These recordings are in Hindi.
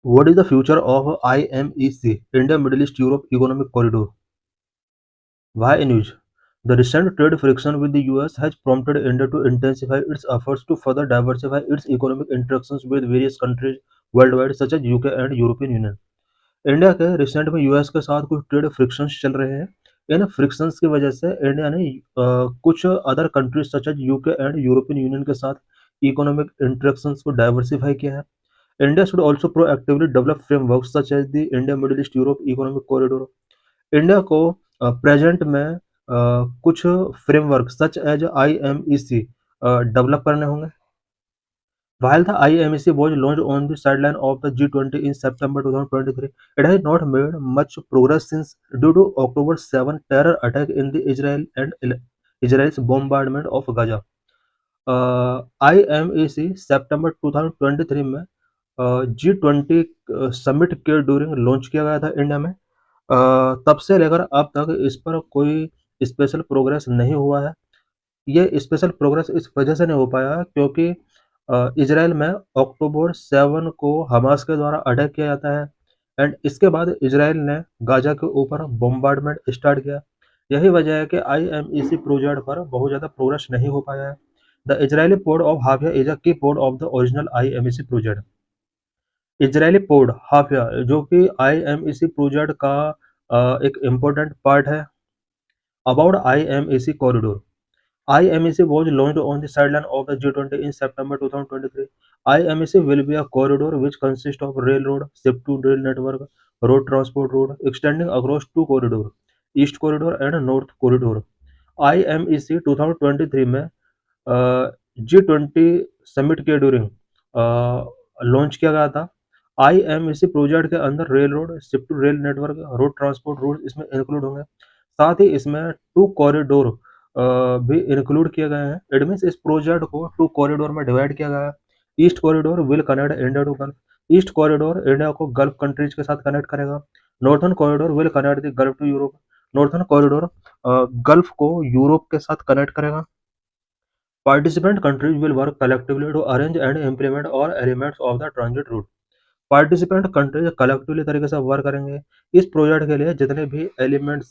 What is the future of IMEC, India Middle East Europe Economic Corridor? Why news? The recent trade friction with the US has prompted India to intensify its efforts to further diversify its economic interactions with various countries worldwide such as UK and European Union. India के रिसेंट में यूएस के साथ कुछ ट्रेड फ्रिक्शंस चल रहे हैं। इन फ्रिक्शंस की वजह से इंडिया ने कुछ other countries such as UK and European Union के साथ इकोनॉमिक इंटरेक्शंस को डाइवर्सिफाई किया है। India should also proactively develop framework such as the India Middle East Europe economic corridor. India को प्रेजेंट में कुछ framework such as IMEC develop करने होंगे। While the IMEC was launched on the sideline of the G20 in September 2023, it has not made much progress since due to October 7 terror attack in the Israel's bombardment of Gaza. IMEC सितंबर 2023 में G20 समिट के ड्यूरिंग लॉन्च किया गया था इंडिया में। तब से लेकर अब तक इस पर कोई स्पेशल प्रोग्रेस नहीं हुआ है। ये स्पेशल प्रोग्रेस इस वजह से नहीं हो पाया क्योंकि इजराइल में अक्टूबर 7 को हमास के द्वारा अटैक किया जाता है एंड इसके बाद इजराइल ने गाजा के ऊपर बॉम्बार्डमेंट स्टार्ट किया। यही वजह है कि आईएमईसी प्रोजेक्ट पर बहुत ज़्यादा प्रोग्रेस नहीं हो पाया है। The Israeli port of Haifa is a key port of the original IMEC project. Israeli port Haifa जो कि आईएमईसी प्रोजेक्ट का एक इम्पोर्टेंट पार्ट है। About IMEC corridor, IMEC was launched on the sideline of the G20 in September 2023. IMEC will be a corridor which consists of railroad, ship-to-rail network, road transport road extending across two corridors, East Corridor and North Corridor. IMEC 2023 में G20 समिट के ड्यूरिंग लॉन्च किया गया था। IMEC प्रोजेक्ट के अंदर rail road, ship to rail network, road transport road इसमें इंक्लूड होंगे। साथ ही इसमें टू कॉरिडोर भी इंक्लूड किए गए हैं। इट मीन्स इस प्रोजेक्ट को टू कॉरिडोर में डिवाइड किया गया है। East corridor will connect India to Gulf. East corridor India को गल्फ कंट्रीज के साथ कनेक्ट करेगा। Northern corridor will connect the Gulf to Europe. Northern corridor Gulf को यूरोप के साथ कनेक्ट करेगा। Participant countries will work collectively to arrange and implement all elements of the transit route. Participant countries collectively तरीके से वर्क करेंगे। इस प्रोजेक्ट के लिए जितने भी एलिमेंट्स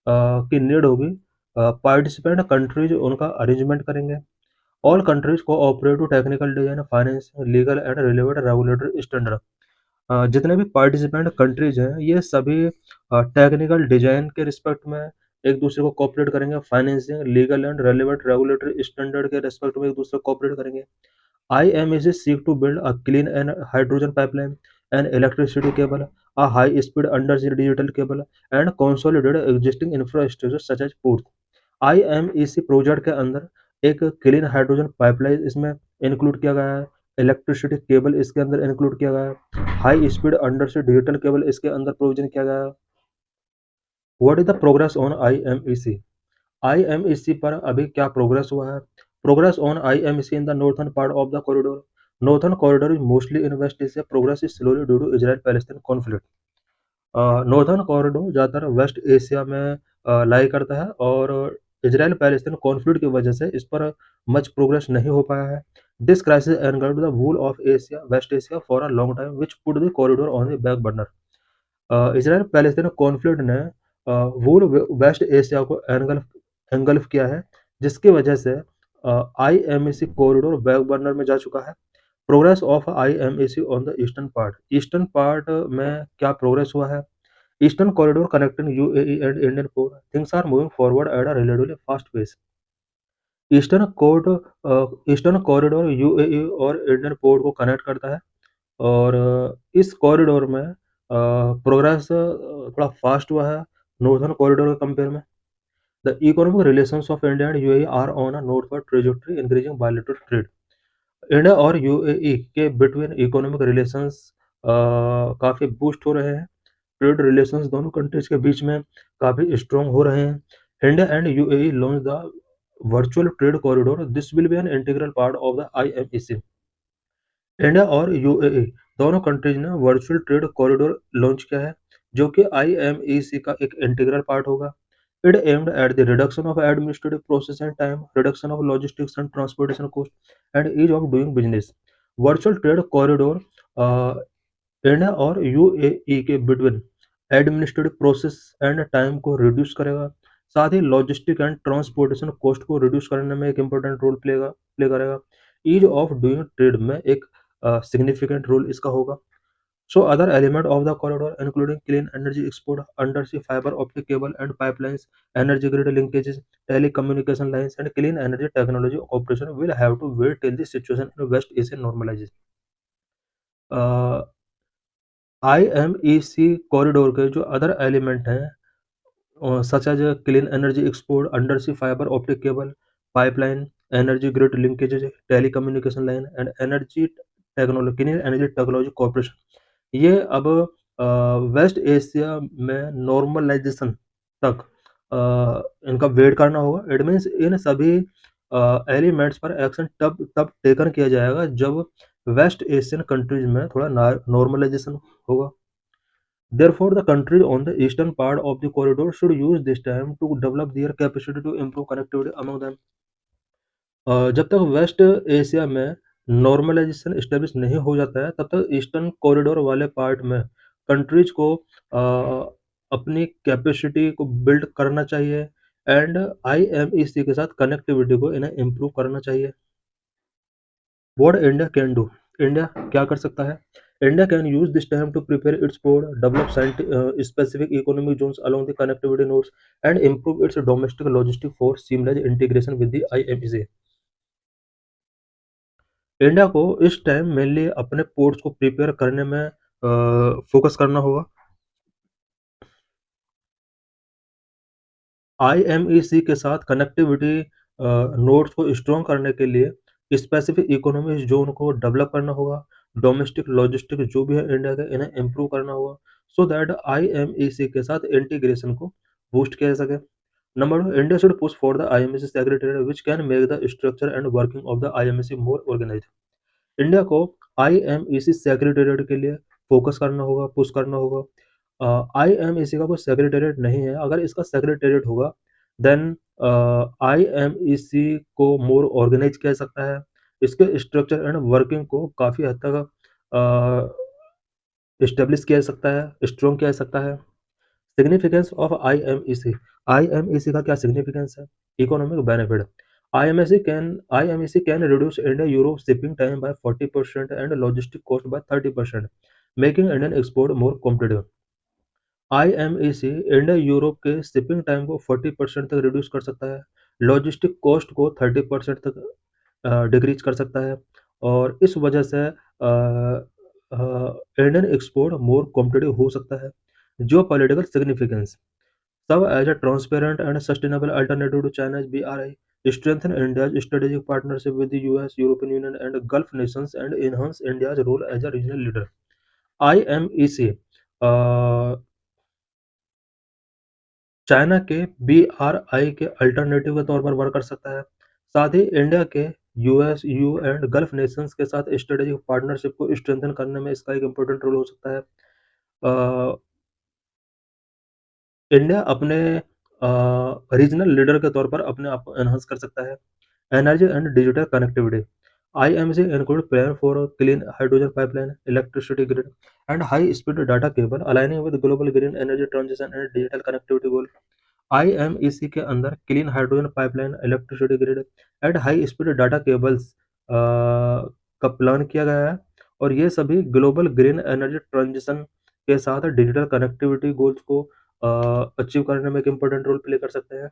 की नीड होगी पार्टिसिपेंट कंट्रीज उनका अरेंजमेंट करेंगे। ऑल कंट्रीज को operate to technical design finance legal and relevant regulatory standard. जितने भी पार्टिसिपेंट कंट्रीज हैं ये सभी टेक्निकल डिजाइन के रिस्पेक्ट में एक दूसरे को कोऑपरेट करेंगे। Financing legal and relevant regulatory standard के रिस्पेक्ट में एक दूसरे को कोऑपरेट करेंगे। IMEC seek to build a clean and hydrogen pipeline, an electricity cable, a high-speed undersea digital cable, and consolidate existing infrastructure such as ports. IMEC project के अंदर एक क्लीन हाइड्रोजन पाइपलाइन इसमें इंक्लूड किया गया है। इलेक्ट्रिसिटी केबल इसके अंदर इंक्लूड किया गया है। High speed undersea digital cable इसके अंदर प्रोविजन किया गया है। What is the progress on IMEC? IMEC पर अभी क्या प्रोग्रेस हुआ है? Progress on IMEC in the northern part of the corridor. Northern corridor is mostly in West Asia. Progress is slowly due to Israel-Palestine conflict. Northern corridor ज़्यादातर वेस्ट एशिया में लाई करता है और इजराइल पैलेस्टीन कॉन्फ्लिक्ट की वजह से इस पर मच प्रोग्रेस नहीं हो पाया है। This crisis engulfed the whole of Asia West Asia for a long time which put the corridor on the back burner. Israel Palestine conflict ने वूल वेस्ट एशिया को एंगल्फ किया है जिसकी वजह से IMEC कॉरिडोर बैक बर्नर में जा चुका है। Progress of IMEC on the eastern part में क्या प्रोग्रेस हुआ है? Eastern corridor connecting UAE and Indian port things are moving forward at a relatively fast pace. Eastern corridor UAE और इंडियन पोर्ट को कनेक्ट करता है और इस कॉरिडोर में प्रोग्रेस थोड़ा फास्ट हुआ है नॉर्थर्न कॉरिडोर के कंपेयर में। The economic relations of India and UAE are on a northward trajectory, increasing bilateral trade. India और यूएई के बिटवीन इकोनॉमिक रिलेशंस काफ़ी बूस्ट हो रहे हैं। ट्रेड रिलेशंस दोनों कंट्रीज के बीच में काफ़ी स्ट्रॉन्ग हो रहे हैं। India and UAE launch the virtual trade corridor. This will be an integral part of the IMEC। India और यूएई दोनों कंट्रीज ने वर्चुअल ट्रेड कॉरिडोर लॉन्च किया है जो कि IMEC का एक इंटीग्रल पार्ट होगा। It aimed at the reduction of administrative process and time, reduction of logistics and transportation cost, and ease of doing business. Virtual trade corridor uh, India और यूएई के between administrative process and time को रिड्यूस करेगा। साथ ही लॉजिस्टिक एंड ट्रांसपोर्टेशन कॉस्ट को रिड्यूस करने में एक इम्पोर्टेंट रोल प्ले करेगा। ईज ऑफ डूइंग ट्रेड में एक सिग्निफिकेंट रोल इसका होगा। So other element of the corridor including clean energy export, undersea fiber optic cable and pipelines, energy grid linkages, telecommunication lines and clean energy technology operation will have to wait till the situation in West Asia normalizes. IMEC corridor के जो अदर एलिमेंट हैं such as clean energy export, undersea fibre optic cable, pipeline, energy grid linkages, telecommunication line and energy technology clean energy technology corporation ये अब वेस्ट एशिया में नॉर्मलाइजेशन तक इनका वेट करना होगा। इट मीन्स इन सभी एलिमेंट्स पर एक्शन तब तब टेकन किया जाएगा जब वेस्ट एशियन कंट्रीज में थोड़ा नॉर्मलाइजेशन होगा। Therefore, the countries on the eastern part of the corridor should use this time to develop their capacity to improve connectivity among them. जब तक वेस्ट एशिया में नॉर्मलाइजेशन एस्टेब्लिश नहीं हो जाता है तब तक ईस्टर्न कॉरिडोर वाले पार्ट में कंट्रीज को अपनी कैपेसिटी को बिल्ड करना चाहिए एंड आईएमईसी के साथ कनेक्टिविटी को इन्हें इम्प्रूव करना चाहिए। What India can do? India क्या कर सकता है? India can use this time to prepare its port, develop specific economic zones along the connectivity nodes, and improve its domestic logistics for seamless integration with the IMEC. India को इस टाइम मेनली अपने पोर्ट्स को प्रिपेयर करने में फोकस करना होगा। आईएमईसी के साथ कनेक्टिविटी नोड्स को स्ट्रॉन्ग करने के लिए स्पेसिफिक इकोनॉमिक जोन को डेवलप करना होगा। डोमेस्टिक लॉजिस्टिक जो भी है इंडिया के इन्हें इम्प्रूव करना होगा सो दैट आईएमईसी के साथ इंटीग्रेशन को बूस्ट किया जा सके। Number 2, India should push for the IMEC secretary which can make the structure and working of the IMEC more organised. India को आईएमईसी सेक्रेटेरिएट के लिए फोकस करना होगा, पुश करना होगा। आईएमईसी का कोई सेक्रेटेरिएट नहीं है। अगर इसका सेक्रेटेरिएट होगा देन आईएमईसी को मोर ऑर्गेनाइज किया जा सकता है। इसके स्ट्रक्चर एंड वर्किंग को काफ़ी हद तक एस्टेब्लिश किया जा सकता है, स्ट्रॉन्ग किया जा सकता है। सिग्निफिकेंस ऑफ आईएमईसी, आईएमईसी का क्या सिग्निफिकेंस है? Economic benefit, IMEC can reduce India-Europe shipping time by 40% and logistic cost by 30%, making Indian export more competitive. IMEC India Europe के शिपिंग टाइम को 40% तक रिड्यूस कर सकता है, लॉजिस्टिक कॉस्ट को 30% तक डिक्रीज कर सकता है और इस वजह से इंडियन एक्सपोर्ट मोर कॉम्पिटिटिव हो सकता है। जियो political significance, serve as a transparent and sustainable alternative to China's BRI, strengthen India's strategic partnership with the US, European Union, and Gulf nations, and enhance India's role as a regional leader. IMEC China के BRI के अल्टरनेटिव के तौर पर वर्क कर सकता है। साथ ही इंडिया के US, EU and gulf Nations के साथ स्ट्रेटेजिक पार्टनरशिप को स्ट्रेंथन करने में इसका एक इम्पोर्टेंट रोल हो सकता है। इंडिया अपने रीजनल लीडर के तौर पर अपने आप को एनहांस कर सकता है। Energy and digital connectivity, IMC include plan for clean hydrogen pipeline, electricity grid and high speed data cable aligning with global green energy transition and digital connectivity goal. IMEC के अंदर clean hydrogen pipeline, electricity grid and high speed data cables का प्लान किया गया है और ये सभी ग्लोबल ग्रीन एनर्जी ट्रांजिशन के साथ डिजिटल कनेक्टिविटी गोल्स को अचीव करने में एक इम्पोर्टेंट रोल प्ले कर सकते हैं।